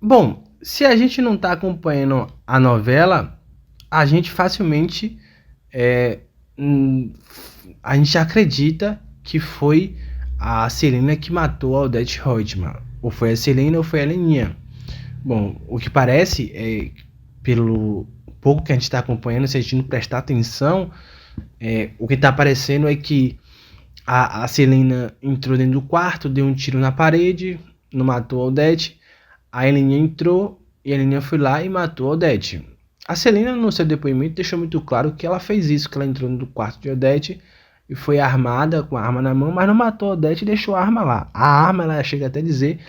Bom, se a gente não tá acompanhando a novela, a gente facilmente é, hum, a gente acredita que foi a Celina que matou a Odete Reutemann. Ou foi a Celina ou foi a Leninha. Bom, o que parece é, pelo pouco que a gente está acompanhando, se a gente não prestar atenção, o que está aparecendo é que a Celina entrou dentro do quarto, deu um tiro na parede, não matou a Odete. A Eleninha entrou e a Eleninha foi lá e matou a Odete. A Celina, no seu depoimento, deixou muito claro que ela fez isso, que ela entrou no quarto de Odete e foi armada, com a arma na mão, mas não matou a Odete e deixou a arma lá. A arma, ela chega até a dizer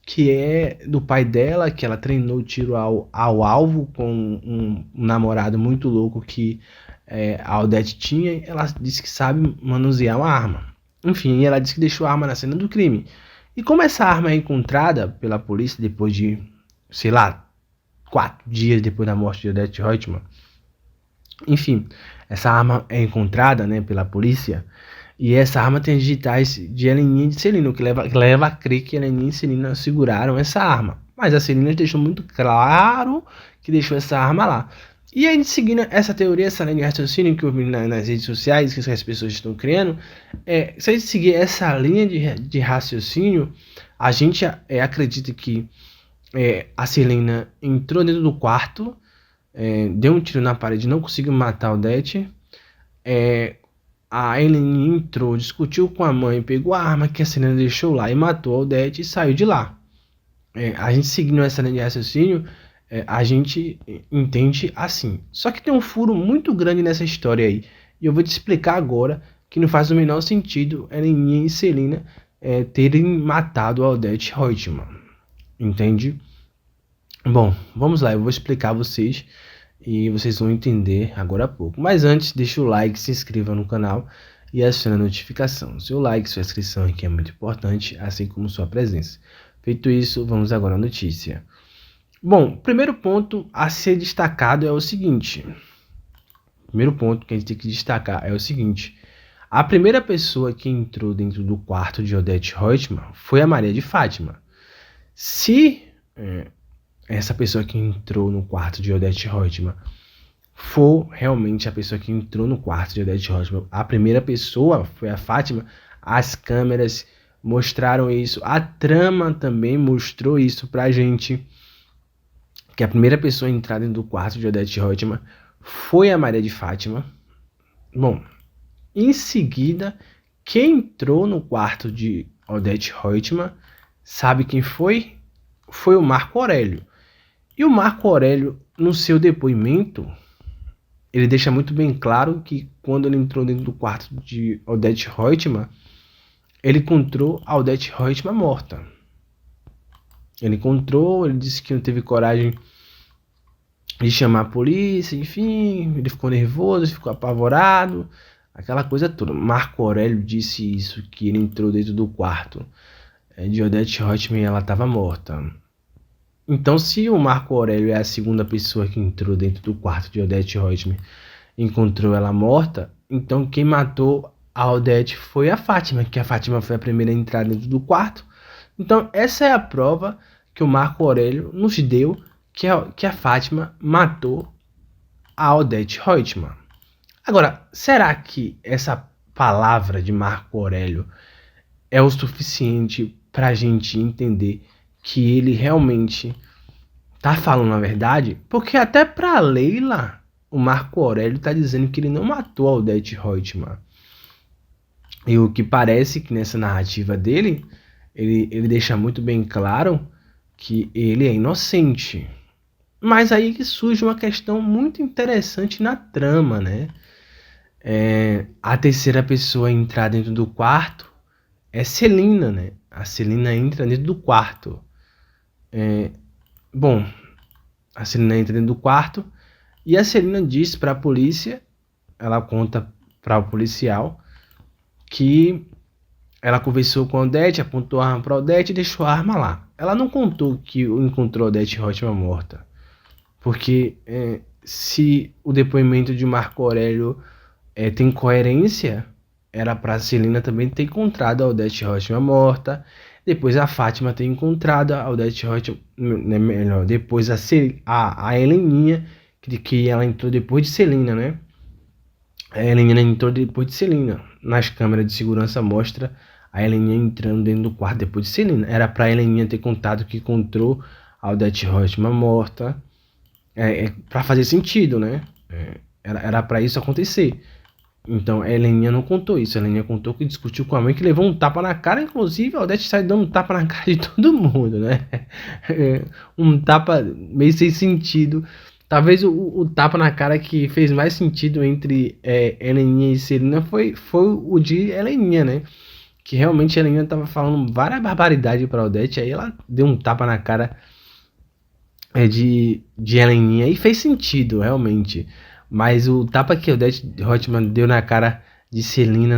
que é do pai dela, que ela treinou o tiro ao alvo com um namorado muito louco que a Odete tinha. Ela disse que sabe manusear uma arma. Enfim, ela disse que deixou a arma na cena do crime. E como essa arma é encontrada pela polícia depois de, sei lá, 4 dias depois da morte de Odete Reutemann, enfim, essa arma é encontrada, né, pela polícia, e essa arma tem digitais de Heleninha e de Celina, o que leva a crer que Heleninha e Celina seguraram essa arma. Mas a Celina deixou muito claro que deixou essa arma lá. E aí, seguindo essa teoria, essa linha de raciocínio que eu vi nas redes sociais, que as pessoas estão criando, se a gente seguir essa linha de raciocínio, a gente acredita que a Celina entrou dentro do quarto, deu um tiro na parede, não conseguiu matar o Odete. A Ellen entrou, discutiu com a mãe, pegou a arma que a Celina deixou lá e matou a Odete e saiu de lá. A gente seguindo essa linha de raciocínio, a gente entende assim. Só que tem um furo muito grande nessa história aí. E eu vou te explicar agora que não faz o menor sentido Ellen e Celina terem matado a Odete Reutemann. Entende? Bom, vamos lá, eu vou explicar a vocês e vocês vão entender agora há pouco. Mas antes, deixa o like, se inscreva no canal e acione a notificação. Seu like, sua inscrição aqui é muito importante, assim como sua presença. Feito isso, vamos agora à notícia. Bom, primeiro ponto a ser destacado é o seguinte. Primeiro ponto que a gente tem que destacar é o seguinte. A primeira pessoa que entrou dentro do quarto de Odete Reutemann foi a Maria de Fátima. Se essa pessoa que entrou no quarto de Odete Reutemann for realmente a pessoa que entrou no quarto de Odete Reutemann, a primeira pessoa foi a Fátima, as câmeras mostraram isso, a trama também mostrou isso pra gente, que a primeira pessoa a entrar dentro do quarto de Odete Reutemann foi a Maria de Fátima. Bom, em seguida, quem entrou no quarto de Odete Reutemann, sabe quem foi? Foi o Marco Aurélio. E o Marco Aurélio, no seu depoimento, ele deixa muito bem claro que quando ele entrou dentro do quarto de Odete Reutemann, ele encontrou a Odete Reutemann morta. Ele disse que não teve coragem de chamar a polícia, enfim, ele ficou nervoso, ficou apavorado, aquela coisa toda. Marco Aurélio disse isso, que ele entrou dentro do quarto de Odete Reutemann e ela estava morta. Então, se o Marco Aurélio é a segunda pessoa que entrou dentro do quarto de Odete Reutemann e encontrou ela morta, então quem matou a Odete foi a Fátima, que a Fátima foi a primeira a entrar dentro do quarto. Então, essa é a prova que o Marco Aurélio nos deu que a Fátima matou a Odete Reutemann. Agora, será que essa palavra de Marco Aurélio é o suficiente para a gente entender que ele realmente tá falando a verdade? Porque até para Leila, o Marco Aurélio tá dizendo que ele não matou a Odete Reutemann. E o que parece que nessa narrativa dele, ele deixa muito bem claro que ele é inocente. Mas aí que surge uma questão muito interessante na trama, né? A terceira pessoa a entrar dentro do quarto é Celina, né? A Celina entra dentro do quarto. Bom, a Celina entra dentro do quarto e a Celina diz para a polícia, ela conta para o policial que ela conversou com a Odete, apontou a arma para a Odete e deixou a arma lá. Ela não contou que encontrou a Odete Reutemann morta, porque se o depoimento de Marco Aurélio tem coerência, era para a Celina também ter encontrado a Odete Reutemann morta, depois a Fátima ter encontrado a Odete Roitman, né, melhor, depois a Heleninha, que ela entrou depois de Celina, né? A Heleninha entrou depois de Celina. Nas câmeras de segurança mostra a Heleninha entrando dentro do quarto depois de Celina. Era pra Heleninha ter contado que encontrou a Odete Roitman morta. Pra fazer sentido, né? Era pra isso acontecer. Então a Heleninha não contou isso. A Heleninha contou que discutiu com a mãe, que levou um tapa na cara. Inclusive a Odete sai dando um tapa na cara de todo mundo, né? Um tapa meio sem sentido. Talvez o tapa na cara que fez mais sentido entre Heleninha e Celina foi o de Heleninha, né? Que realmente a Heleninha tava falando várias barbaridades pra Odete. Aí ela deu um tapa na cara de Heleninha e fez sentido, realmente. Mas o tapa que o Odete Roitman deu na cara de Celina,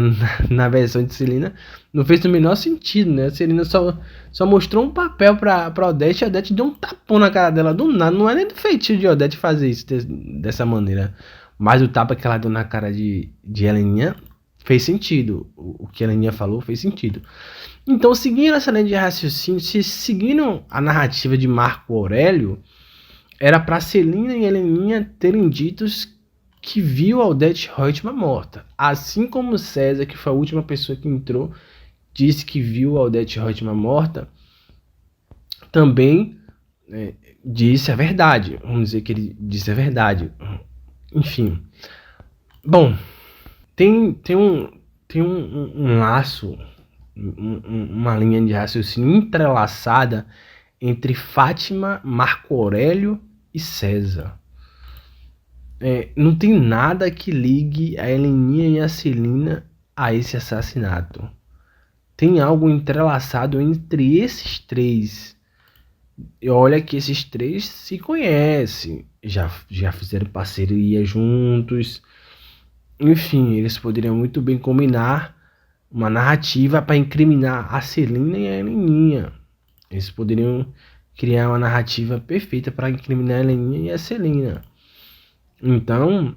na versão de Celina, não fez o menor sentido, né? A Celina só mostrou um papel pra Odete, e a Odete deu um tapão na cara dela do nada. Não é nem do feitio de Odete fazer isso dessa maneira. Mas o tapa que ela deu na cara de Heleninha fez sentido. O que a Heleninha falou fez sentido. Então, seguindo essa linha de raciocínio, seguindo a narrativa de Marco Aurélio, era para Celina e Heleninha terem ditos que viu a Odete Roitman morta. Assim como César, que foi a última pessoa que entrou, disse que viu a Odete Roitman morta, também disse a verdade. Vamos dizer que ele disse a verdade. Enfim. Bom, tem um laço, uma linha de raciocínio entrelaçada entre Fátima, Marco Aurélio e César. Não tem nada que ligue a Heleninha e a Celina a esse assassinato. Tem algo entrelaçado entre esses três. E olha que esses três se conhecem, já fizeram parceria juntos. Enfim, eles poderiam muito bem combinar uma narrativa para incriminar a Celina e a Heleninha. Eles poderiam criar uma narrativa perfeita para incriminar a Heleninha e a Celina. Então,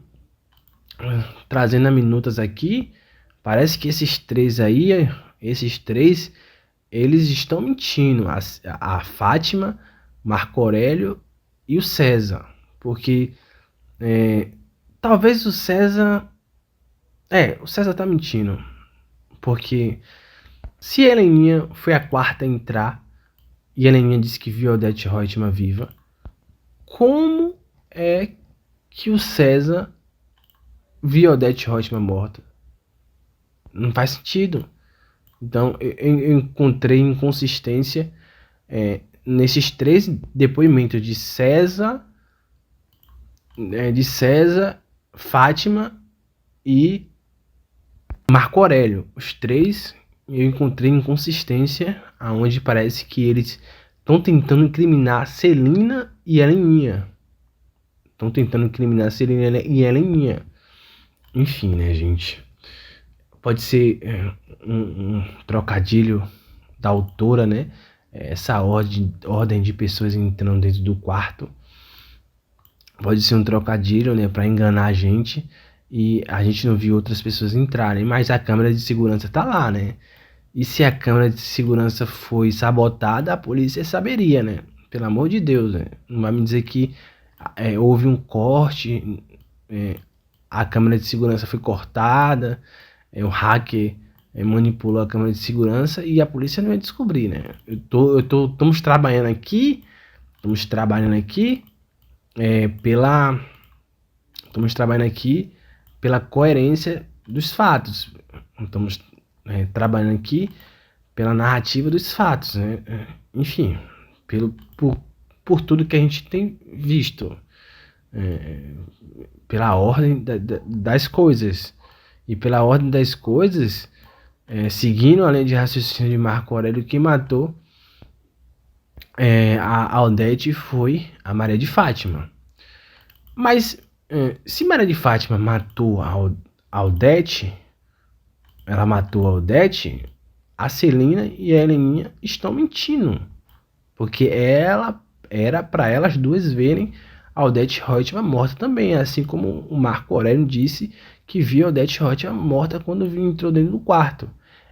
trazendo a minutas aqui, parece que esses três, eles estão mentindo. A Fátima, Marco Aurélio e o César. Porque talvez o César tá mentindo. Porque se a Heleninha foi a quarta a entrar e a Heleninha disse que viu a Odete Roitman viva, como é que o César viu a Odete Roitman morta? Não faz sentido. Então eu encontrei inconsistência nesses três depoimentos de César, Fátima e Marco Aurélio. Os três eu encontrei inconsistência, aonde parece que eles estão tentando incriminar Celina e Heleninha. Estão tentando incriminar Celina e Heleninha. Enfim, né, gente? Pode ser um trocadilho da autora, né? Essa ordem de pessoas entrando dentro do quarto. Pode ser um trocadilho, né? Para enganar a gente. E a gente não viu outras pessoas entrarem. Mas a câmera de segurança tá lá, né? E se a câmera de segurança foi sabotada, a polícia saberia, né? Pelo amor de Deus, né? Não vai me dizer que houve um corte, a câmera de segurança foi cortada, o hacker manipulou a câmera de segurança e a polícia não vai descobrir, né? Estamos trabalhando aqui pela coerência dos fatos. Estamos trabalhando aqui pela narrativa dos fatos, né? Enfim, por tudo que a gente tem visto, pela ordem das coisas. E pela ordem das coisas, seguindo a linha de raciocínio de Marco Aurélio, quem matou a Odete foi a Maria de Fátima. Mas se Maria de Fátima matou a Odete, ela matou a Odete, a Celina e a Heleninha estão mentindo. Porque era para elas duas verem a Odete Roitman morta também. Assim como o Marco Aurélio disse que viu a Odete Roitman morta quando entrou dentro do quarto.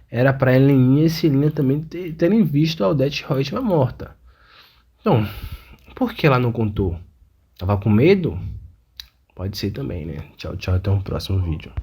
era para Heleninha e Celina também terem visto a Odete Reutemann morta. Então, por que ela não contou? Tava com medo? Pode ser também, né? Tchau, tchau, até um próximo vídeo.